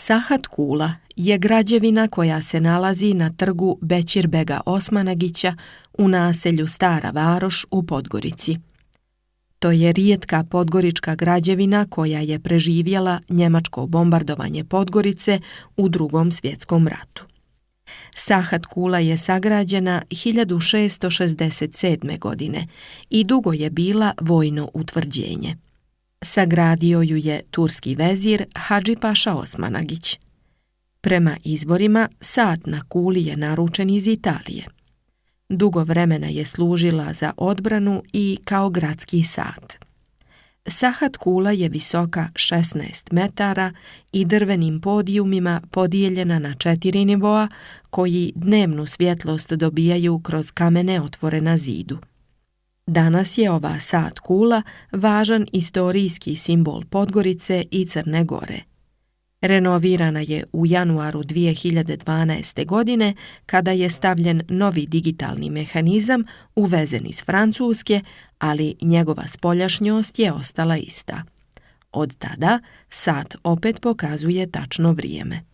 Sahat kula je građevina koja se nalazi na trgu Bećirbega Osmanagića u naselju Stara Varoš u Podgorici. To je rijetka podgorička građevina koja je preživjela njemačko bombardovanje Podgorice u Drugom svjetskom ratu. Sahat kula je sagrađena 1667. godine i dugo je bila vojno utvrđenje. Sagradio ju je turski vezir Hadžipaša Osmanagić. Prema izvorima, sat na kuli je naručen iz Italije. Dugo vremena je služila za odbranu i kao gradski sat. Sahat kula je visoka 16 metara i drvenim podijumima podijeljena na 4 nivoa koji dnevnu svjetlost dobijaju kroz kamene otvore na zidu. Danas je ova sat kula važan istorijski simbol Podgorice i Crne Gore. Renovirana je u januaru 2012. godine kada je stavljen novi digitalni mehanizam uvezen iz Francuske, ali njegova spoljašnjost je ostala ista. Od tada sat opet pokazuje tačno vrijeme.